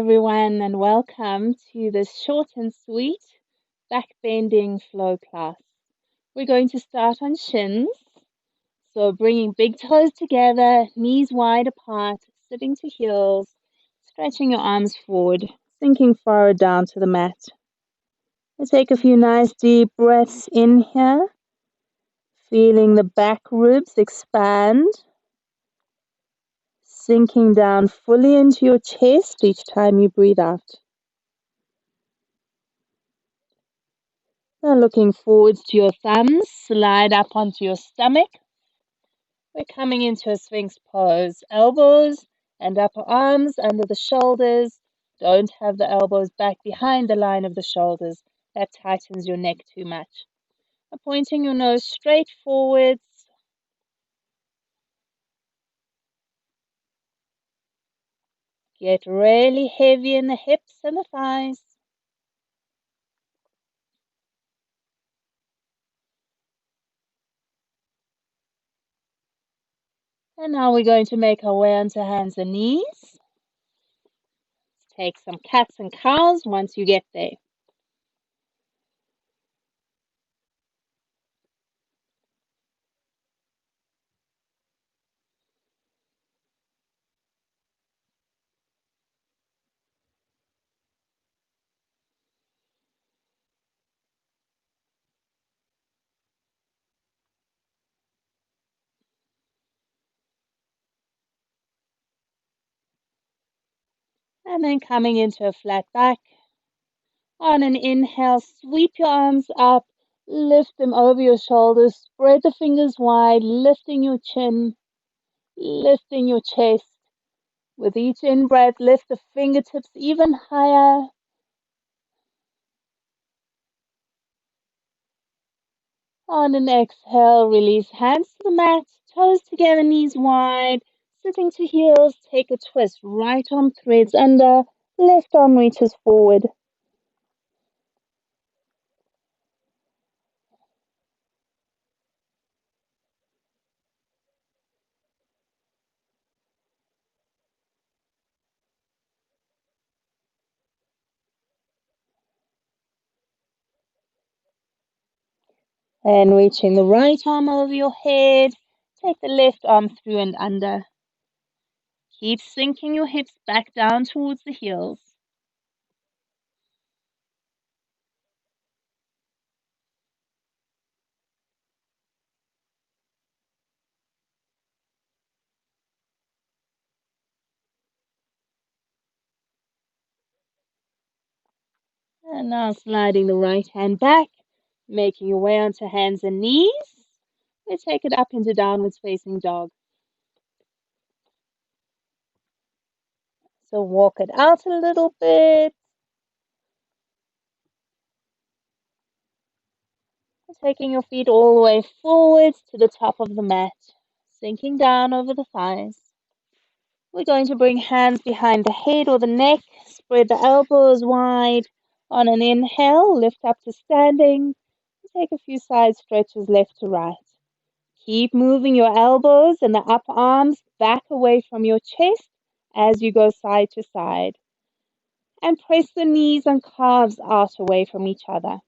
everyone, and welcome to this short and sweet backbending flow class. We're going to start on shins, so bringing big toes together, knees wide apart, sitting to heels, stretching your arms forward, sinking forward down to the mat. We'll take a few nice deep breaths in here, feeling the back ribs expand, sinking down fully into your chest each time you breathe out. Now looking forwards to your thumbs, slide up onto your stomach. We're coming into a Sphinx pose. Elbows and upper arms under the shoulders. Don't have the elbows back behind the line of the shoulders. That tightens your neck too much. Pointing your nose straight forwards. Get really heavy in the hips and the thighs. And now we're going to make our way onto hands and knees. Take some cats and cows once you get there. And then coming into a flat back. On an inhale, sweep your arms up, lift them over your shoulders, spread the fingers wide, lifting your chin, lifting your chest. With each in-breath, lift the fingertips even higher. On an exhale, release hands to the mat, toes together, knees wide, sitting to heels, take a twist. Right arm threads under, left arm reaches forward. And reaching the right arm over your head, take the left arm through and under. Keep sinking your hips back down towards the heels. And now sliding the right hand back, making your way onto hands and knees. Let's take it up into downwards facing dog. So walk it out a little bit. Taking your feet all the way forwards to the top of the mat, sinking down over the thighs. We're going to bring hands behind the head or the neck, spread the elbows wide. On an inhale, lift up to standing. Take a few side stretches left to right. Keep moving your elbows and the upper arms back away from your chest as you go side to side. And press the knees and calves out away from each other.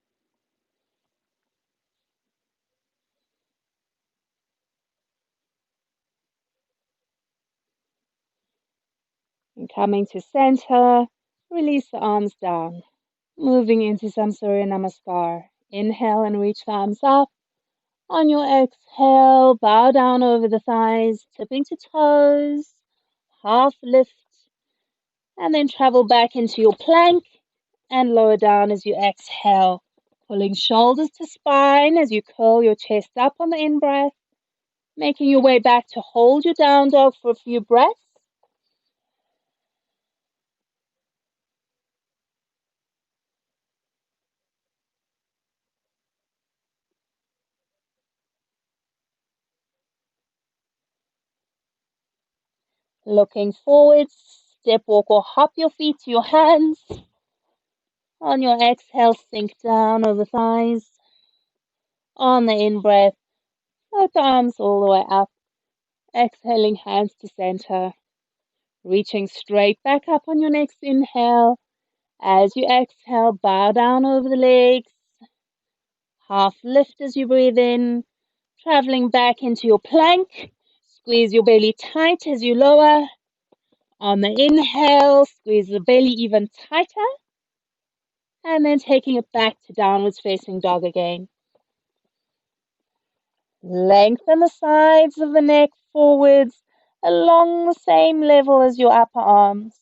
And coming to center, release the arms down. Moving into some Surya Namaskar. Inhale and reach the arms up. On your exhale, bow down over the thighs, tipping to toes, half lift, and then travel back into your plank and lower down as you exhale, pulling shoulders to spine as you curl your chest up on the in-breath, making your way back to hold your down dog for a few breaths. Looking forward, step, walk, or hop your feet to your hands. On your exhale, sink down over the thighs. On the in-breath, float the arms all the way up. Exhaling, hands to center. Reaching straight back up on your next inhale. As you exhale, bow down over the legs. Half lift as you breathe in, traveling back into your plank. Squeeze your belly tight as you lower. On the inhale, squeeze the belly even tighter. And then taking it back to downwards facing dog again. Lengthen the sides of the neck forwards along the same level as your upper arms.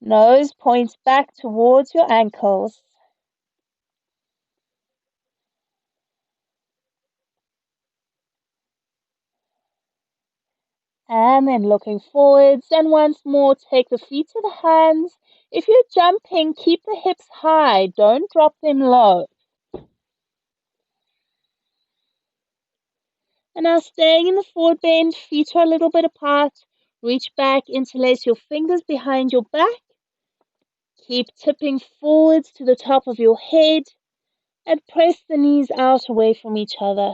Nose points back towards your ankles. And then looking forwards, and once more take the feet to the hands. If you're jumping, keep the hips high, don't drop them low. And now staying in the forward bend, feet are a little bit apart. Reach back, interlace your fingers behind your back. Keep tipping forwards to the top of your head and press the knees out away from each other.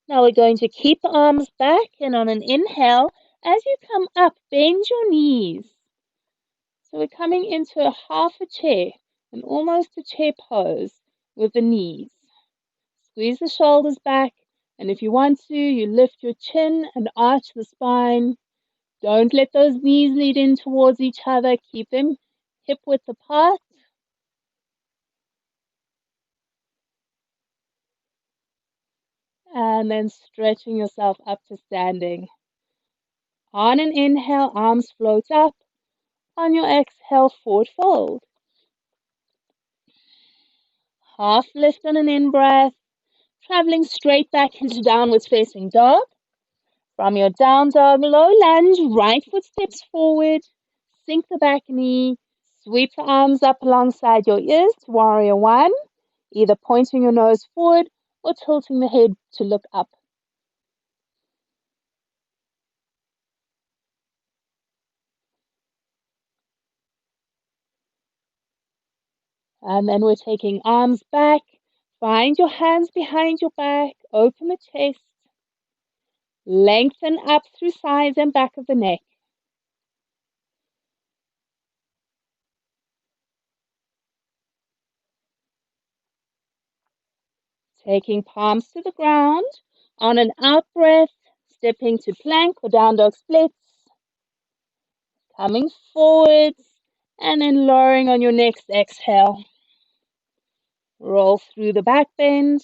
Now we're going to keep the arms back, and on an inhale, as you come up, bend your knees. So we're coming into a half a chair, and almost a chair pose with the knees. Squeeze the shoulders back, and if you want to, you lift your chin and arch the spine. Don't let those knees lead in towards each other. Keep them hip width apart. And then stretching yourself up to standing. On an inhale, arms float up. On your exhale, forward fold. Half lift on an in-breath, traveling straight back into downwards facing dog. From your down dog, low lunge, right foot steps forward. Sink the back knee. Sweep the arms up alongside your ears to warrior one, either pointing your nose forward or tilting the head to look up. And then we're taking arms back. Find your hands behind your back. Open the chest. Lengthen up through sides and back of the neck. Taking palms to the ground. On an out breath, stepping to plank or down dog splits. Coming forwards and then lowering on your next exhale. Roll through the back bend.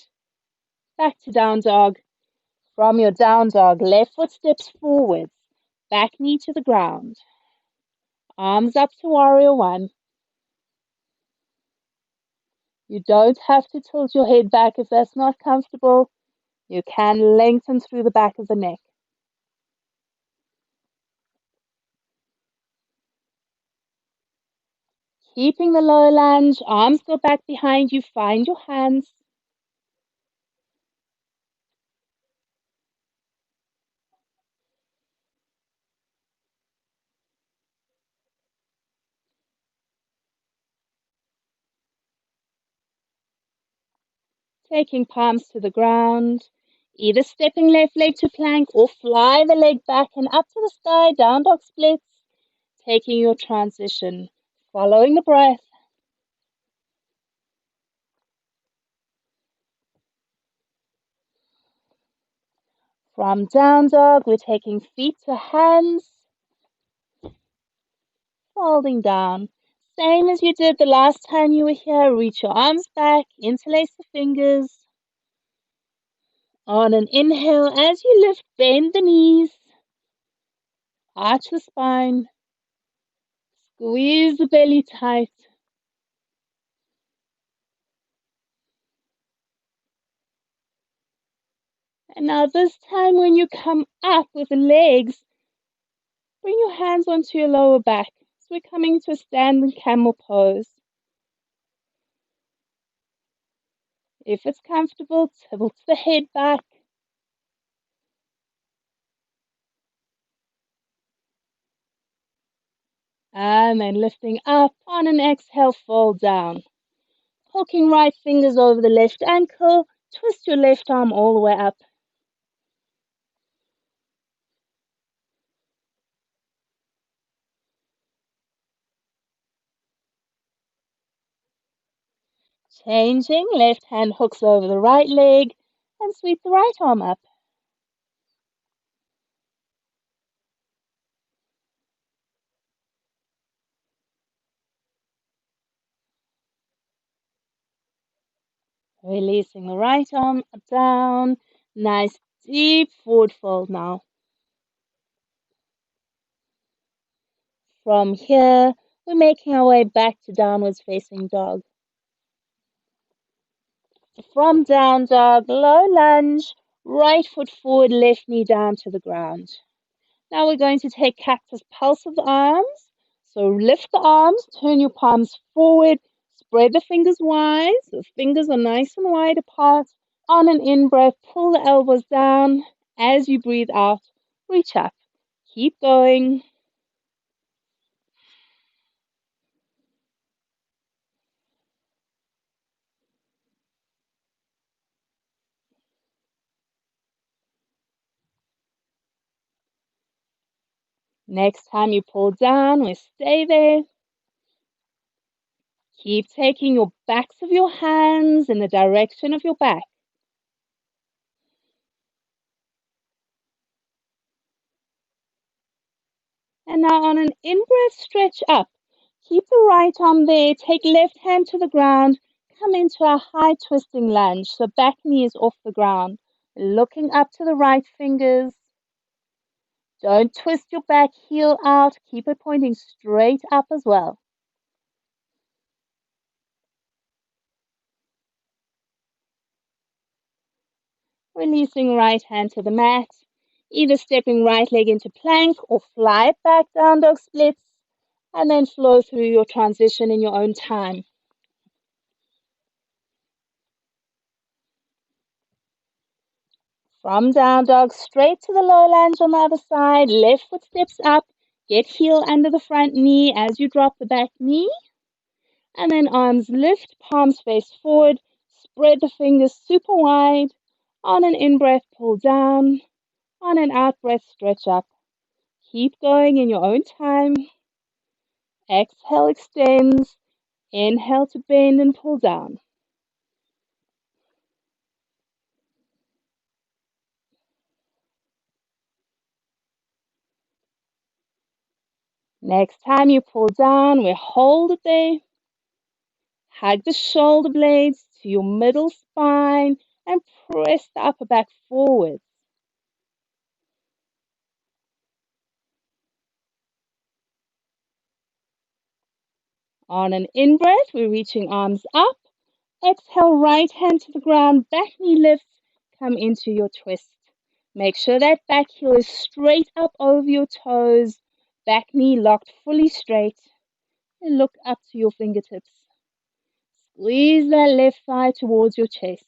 Back to down dog. From your down dog, left foot steps forwards. Back knee to the ground. Arms up to warrior one. You don't have to tilt your head back if that's not comfortable. You can lengthen through the back of the neck. Keeping the low lunge, arms go back behind you, find your hands. Taking palms to the ground, either stepping left leg to plank or fly the leg back and up to the sky, down dog splits. Taking your transition, following the breath. From down dog, we're taking feet to hands, folding down. Same as you did the last time you were here. Reach your arms back, interlace the fingers. On an inhale, as you lift, bend the knees, arch the spine, squeeze the belly tight. And now this time when you come up with the legs, bring your hands onto your lower back. So we're coming to a standing camel pose. If it's comfortable, tilt the head back. And then lifting up. On an exhale, fold down. Hooking right fingers over the left ankle. Twist your left arm all the way up. Changing, left hand hooks over the right leg and sweep the right arm up. Releasing the right arm down. Nice deep forward fold now. From here, we're making our way back to downwards facing dog. From down dog, low lunge, right foot forward, left knee down to the ground. Now we're going to take cactus pulse of the arms. So lift the arms, turn your palms forward, spread the fingers wide. So the fingers are nice and wide apart. On an in-breath, pull the elbows down. As you breathe out, reach up. Keep going. Next time you pull down, we stay there. Keep taking your backs of your hands in the direction of your back. And now on an in-breath, stretch up. Keep the right arm there. Take left hand to the ground. Come into a high twisting lunge. So back knee is off the ground. Looking up to the right fingers. Don't twist your back heel out. Keep it pointing straight up as well. Releasing right hand to the mat. Either stepping right leg into plank or fly it back down dog splits. And then flow through your transition in your own time. From down dog, straight to the low lunge on the other side. Left foot steps up. Get heel under the front knee as you drop the back knee. And then arms lift, palms face forward. Spread the fingers super wide. On an in-breath, pull down. On an out-breath, stretch up. Keep going in your own time. Exhale, extends. Inhale to bend and pull down. Next time you pull down, we hold it there. Hug the shoulder blades to your middle spine and press the upper back forward. On an in-breath, we're reaching arms up. Exhale, right hand to the ground, back knee lifts, come into your twist. Make sure that back heel is straight up over your toes, back knee locked fully straight, and look up to your fingertips. Squeeze that left thigh towards your chest.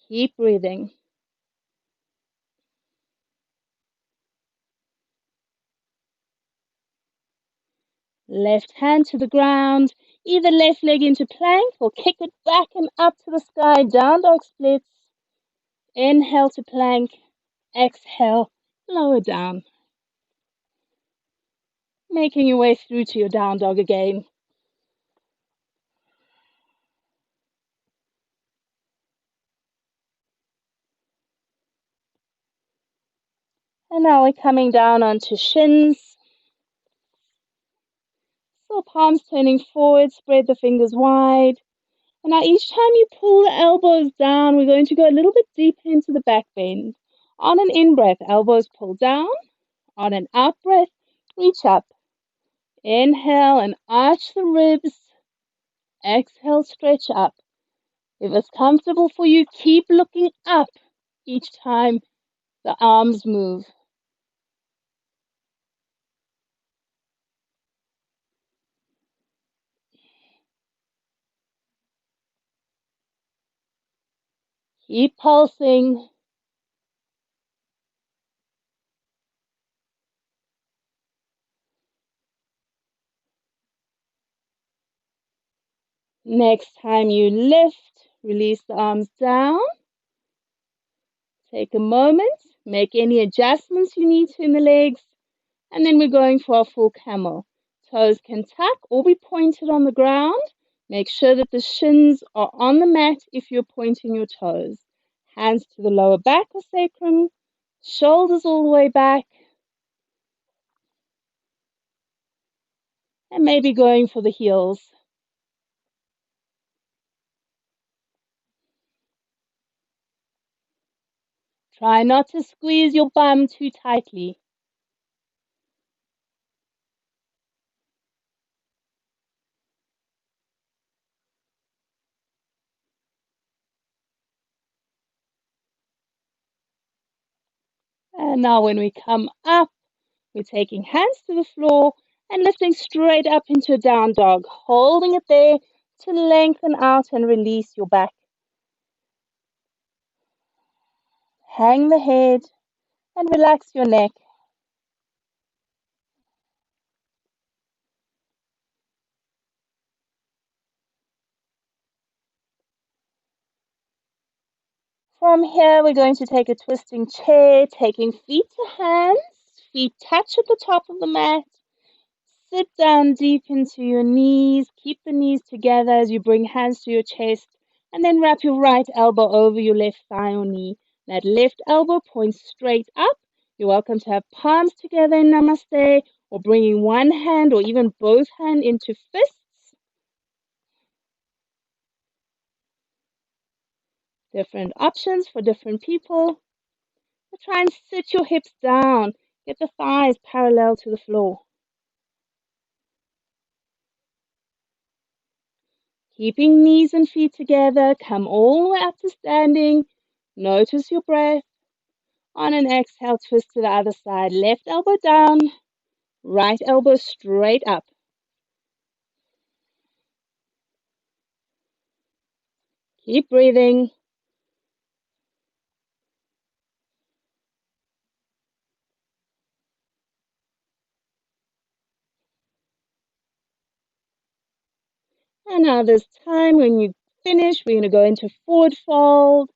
Keep breathing. Left hand to the ground, either left leg into plank or kick it back and up to the sky, down dog splits. Inhale to plank, exhale, lower down. Making your way through to your down dog again. And now we're coming down onto shins. So palms turning forward, spread the fingers wide. And now each time you pull the elbows down, we're going to go a little bit deeper into the back bend. On an in-breath, elbows pull down. On an out-breath, reach up. Inhale and arch the ribs. Exhale, stretch up. If it's comfortable for you, keep looking up each time the arms move. Keep pulsing. Next time you lift, Release the arms down. Take a moment, make any adjustments you need to in the legs, and then we're going for a full camel. Toes can tuck or be pointed on the ground. Make sure that the shins are on the mat if you're pointing your toes. Hands to the lower back or sacrum, shoulders all the way back, and maybe going for the heels. Try not to squeeze your bum too tightly. And now when we come up, we're taking hands to the floor and lifting straight up into a down dog, holding it there to lengthen out and release your back. Hang the head and relax your neck. From here, we're going to take a twisting chair, taking feet to hands, feet touch at the top of the mat. Sit down deep into your knees. Keep the knees together as you bring hands to your chest, and then wrap your right elbow over your left thigh or knee. That left elbow points straight up. You're welcome to have palms together in Namaste, or bringing one hand or even both hands into fists. Different options for different people. Try and sit your hips down. Get the thighs parallel to the floor. Keeping knees and feet together, come all the way up to standing. Notice your breath. On an exhale, twist to the other side. Left elbow down, right elbow straight up. Keep breathing. And now this time, when you finish, we're going to go into forward fold,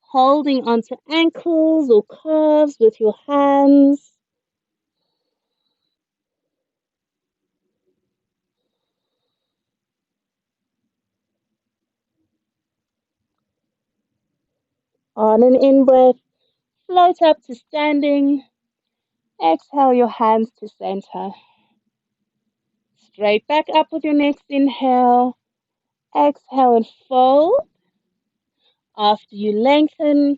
holding onto ankles or calves with your hands. On an in-breath, float up to standing. Exhale your hands to center. Straight back up with your next inhale. Exhale and fold. After you lengthen,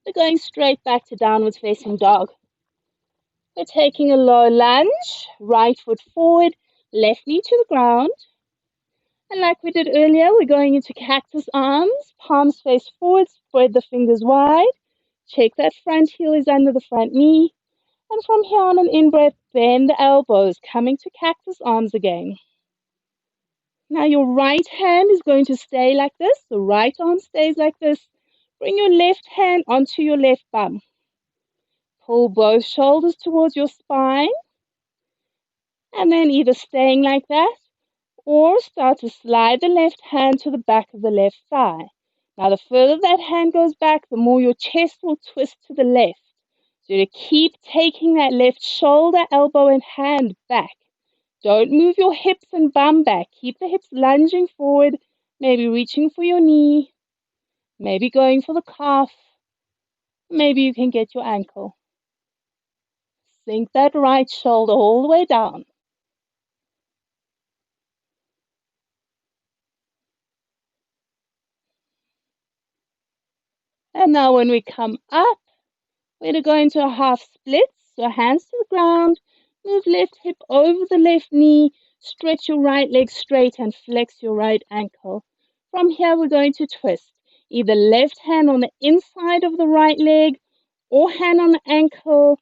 we're going straight back to downwards facing dog. We're taking a low lunge, right foot forward, left knee to the ground. And like we did earlier, we're going into cactus arms, palms face forward, spread the fingers wide. Check that front heel is under the front knee. And from here on an in-breath, bend the elbows, coming to cactus arms again. Now your right hand is going to stay like this. The right arm stays like this. Bring your left hand onto your left bum. Pull both shoulders towards your spine. And then either staying like that or start to slide the left hand to the back of the left thigh. Now the further that hand goes back, the more your chest will twist to the left. So to keep taking that left shoulder, elbow, and hand back. Don't move your hips and bum back. Keep the hips lunging forward, maybe reaching for your knee, maybe going for the calf. Maybe you can get your ankle. Sink that right shoulder all the way down. And now when we come up, we're going to go into a half split. So hands to the ground, move left hip over the left knee, stretch your right leg straight and flex your right ankle. From here, we're going to twist. Either left hand on the inside of the right leg, or hand on the ankle,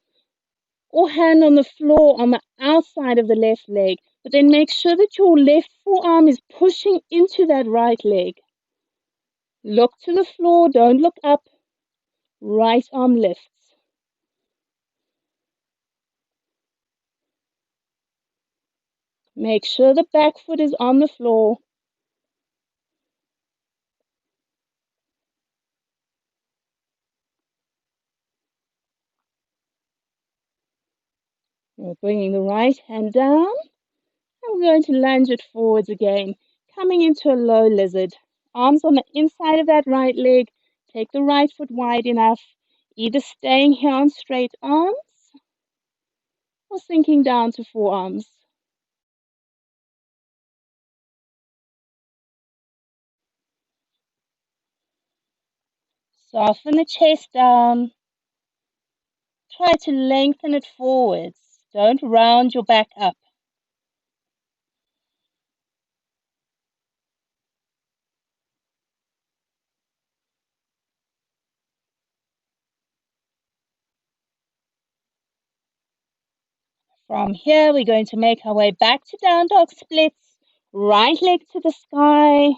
or hand on the floor on the outside of the left leg. But then make sure that your left forearm is pushing into that right leg. Look to the floor, don't look up. Right arm lifts. Make sure the back foot is on the floor. We're bringing the right hand down. And we're going to lunge it forwards again, coming into a low lizard. Arms on the inside of that right leg. Take the right foot wide enough, either staying here on straight arms or sinking down to forearms. Soften the chest down. Try to lengthen it forwards. Don't round your back up. From here, we're going to make our way back to down dog splits. Right leg to the sky.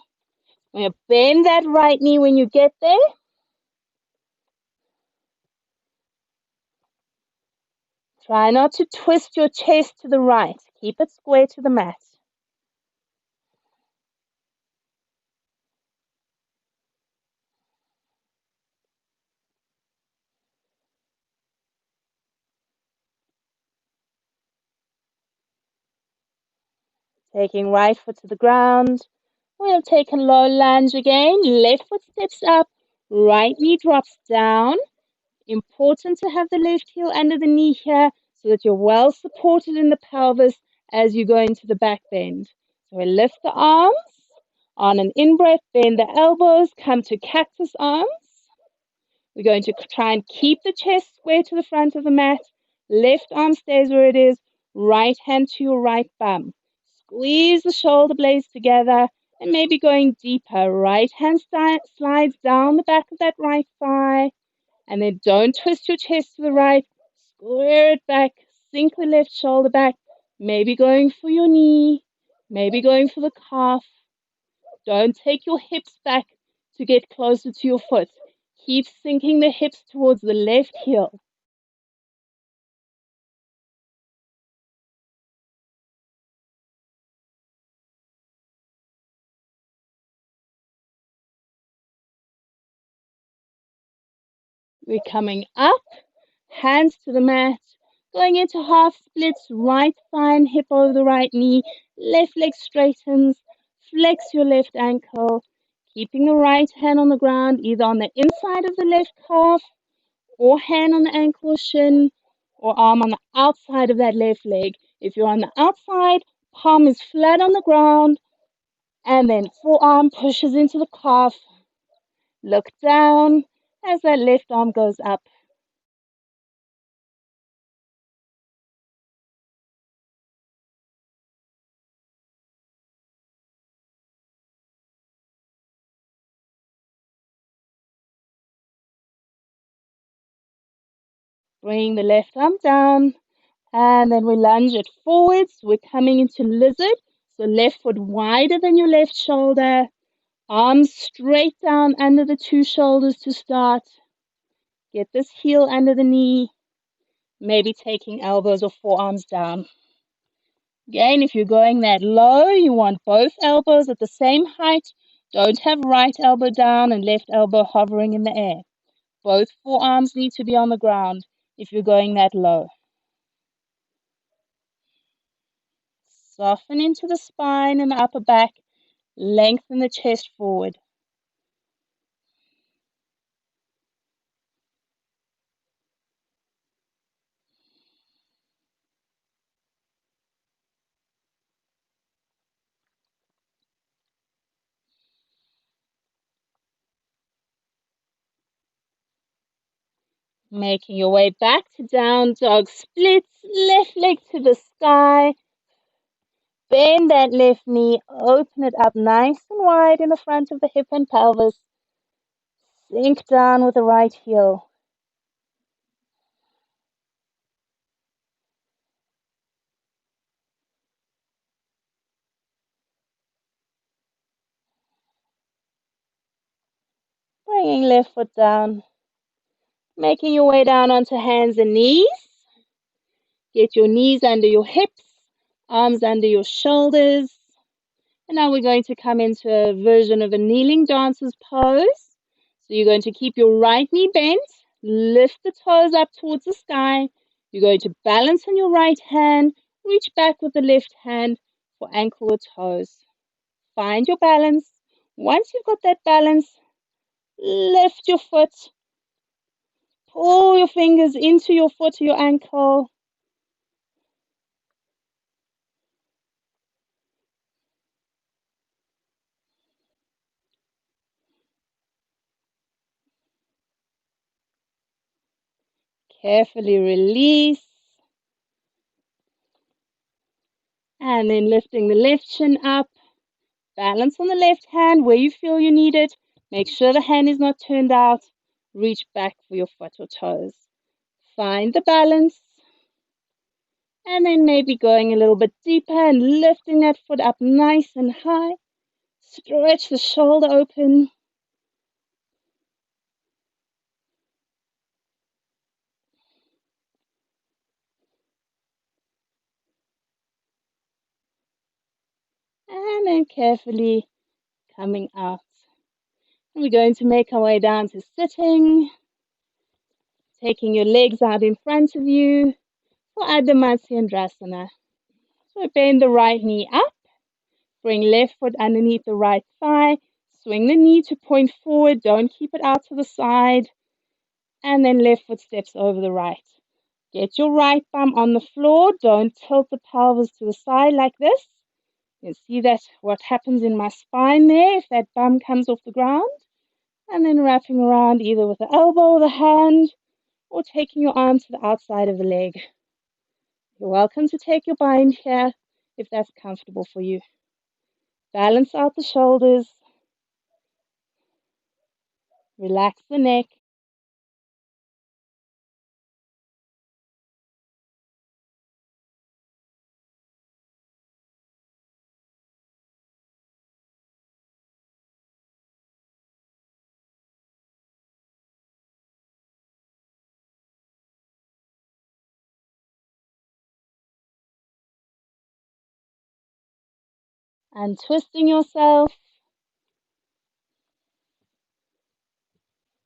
We're going to bend that right knee when you get there. Try not to twist your chest to the right. Keep it square to the mat. Taking right foot to the ground. We'll take a low lunge again. Left foot steps up. Right knee drops down. Important to have the left heel under the knee here so that you're well supported in the pelvis as you go into the back bend. So we lift the arms. On an in-breath, bend the elbows, come to cactus arms. We're going to try and keep the chest square to the front of the mat. Left arm stays where it is. Right hand to your right bum. Squeeze the shoulder blades together and maybe going deeper. Right hand slides down the back of that right thigh. And then don't twist your chest to the right. Square it back. Sink the left shoulder back. Maybe going for your knee. Maybe going for the calf. Don't take your hips back to get closer to your foot. Keep sinking the hips towards the left heel. We're coming up, hands to the mat, going into half splits, right thigh and hip over the right knee, left leg straightens, flex your left ankle, keeping the right hand on the ground, either on the inside of the left calf, or hand on the ankle or shin, or arm on the outside of that left leg. If you're on the outside, palm is flat on the ground, and then forearm pushes into the calf. Look down as that left arm goes up. Bring the left arm down, and then we lunge it forwards. We're coming into lizard, so left foot wider than your left shoulder. Arms straight down under the two shoulders to start. Get this heel under the knee, maybe taking elbows or forearms down. Again, if you're going that low, you want both elbows at the same height. Don't have right elbow down and left elbow hovering in the air. Both forearms need to be on the ground if you're going that low. Soften into the spine and the upper back. Lengthen the chest forward. Making your way back to down dog splits. Left leg to the sky. Bend that left knee. Open it up nice and wide in the front of the hip and pelvis. Sink down with the right heel. Bringing left foot down. Making your way down onto hands and knees. Get your knees under your hips, arms under your shoulders. And now we're going to come into a version of a kneeling dancer's pose. So you're going to keep your right knee bent, lift the toes up towards the sky, You're going to balance on your right hand, reach back with the left hand for ankle or toes. Find your balance. Once you've got that balance, lift your foot, pull your fingers into your foot or your ankle. Carefully release. And then lifting the left shin up. Balance on the left hand where you feel you need it. Make sure the hand is not turned out. Reach back for your foot or toes. Find the balance. And then maybe going a little bit deeper and lifting that foot up nice and high. Stretch the shoulder open. And then carefully coming out. And we're going to make our way down to sitting. Taking your legs out in front of you for Ardha Matsyendrasana. So bend the right knee up. Bring left foot underneath the right thigh. Swing the knee to point forward. Don't keep it out to the side. And then left foot steps over the right. Get your right bum on the floor. Don't tilt the pelvis to the side like this. You see that what happens in my spine there if that bum comes off the ground. And then wrapping around either with the elbow or the hand or taking your arm to the outside of the leg. You're welcome to take your bind here if that's comfortable for you. Balance out the shoulders. Relax the neck. And twisting yourself.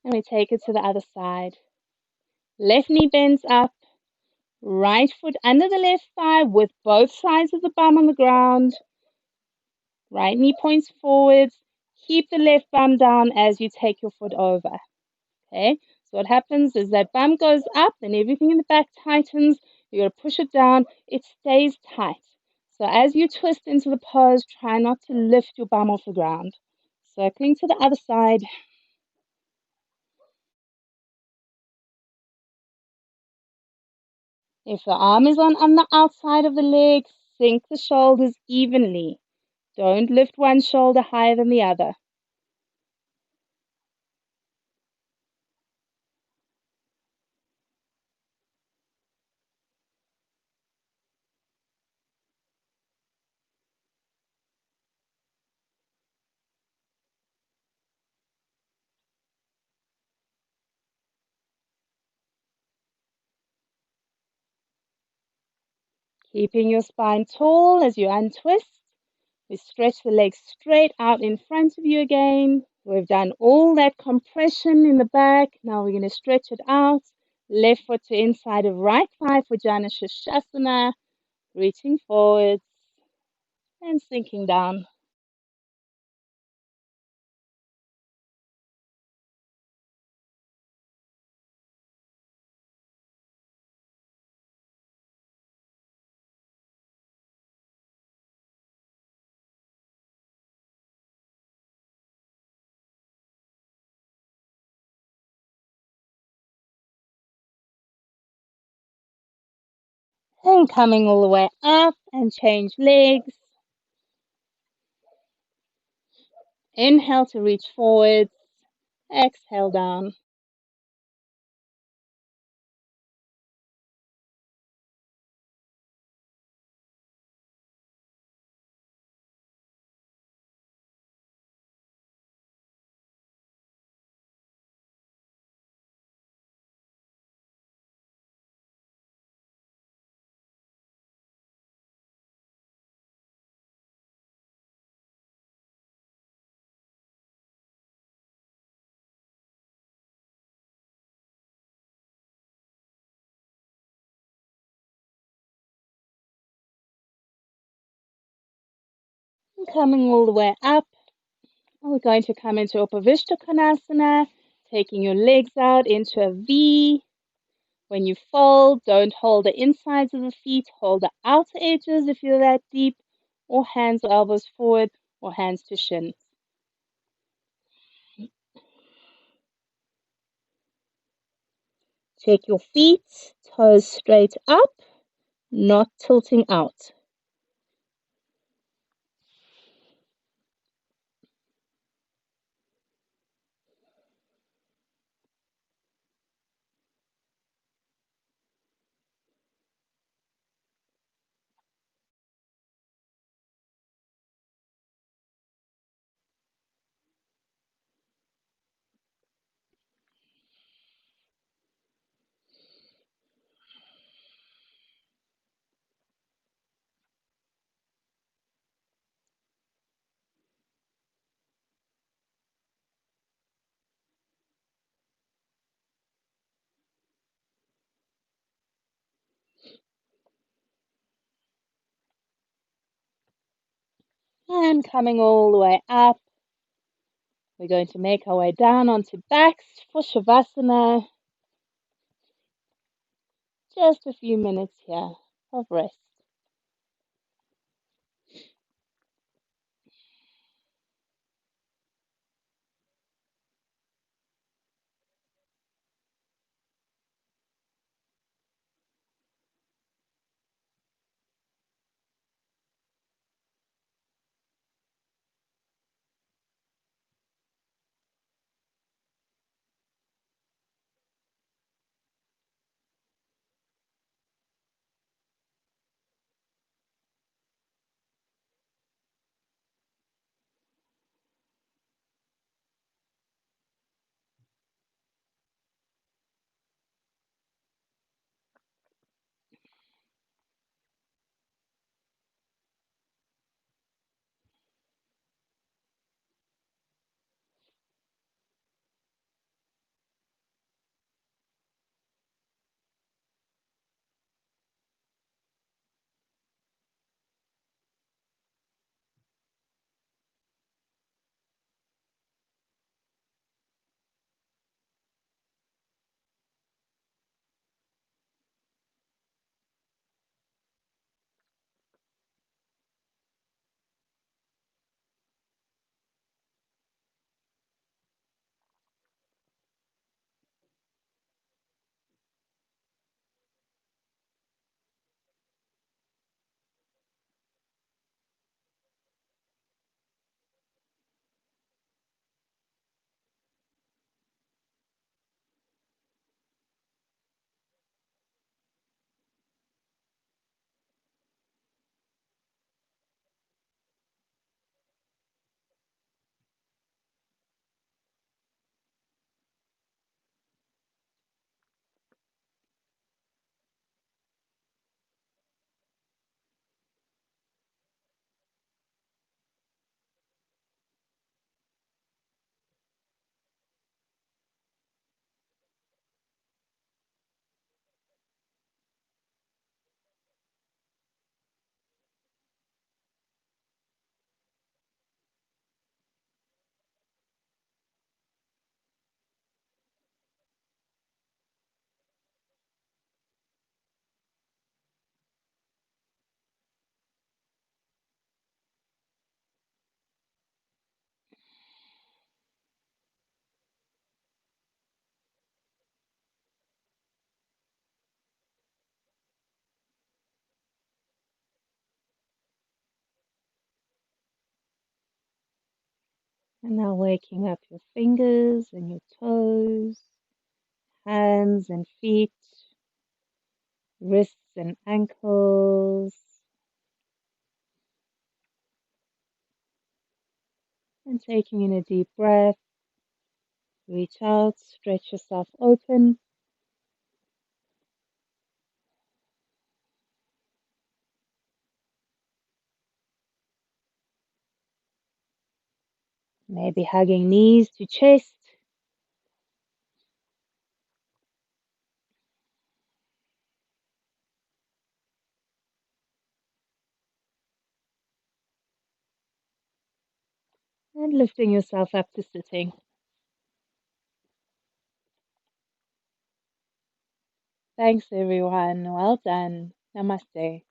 And we take it to the other side. Left knee bends up. Right foot under the left thigh with both sides of the bum on the ground. Right knee points forwards. Keep the left bum down as you take your foot over. Okay, so what happens is that bum goes up and everything in the back tightens. You got to push it down. It stays tight. So as you twist into the pose, try not to lift your bum off the ground. Circling to the other side. If the arm is on the outside of the leg, sink the shoulders evenly. Don't lift one shoulder higher than the other. Keeping your spine tall as you untwist. We stretch the legs straight out in front of you again. We've done all that compression in the back. Now we're going to stretch it out. Left foot to inside of right thigh for Jana Shashasana. Reaching forwards and sinking down. And coming all the way up and change legs. Inhale to reach forwards. Exhale down. Coming all the way up, we're going to come into Upavishta Konasana, taking your legs out into a V. When you fold, don't hold the insides of the feet, hold the outer edges if you're that deep, or hands or elbows forward, or hands to shins. Take your feet, toes straight up, not tilting out. And coming all the way up, we're going to make our way down onto backs for Shavasana. Just a few minutes here of rest. And now waking up your fingers and your toes, hands and feet, wrists and ankles, and taking in a deep breath, reach out, stretch yourself open. Maybe hugging knees to chest. and lifting yourself up to sitting. Thanks, everyone. Well done. Namaste.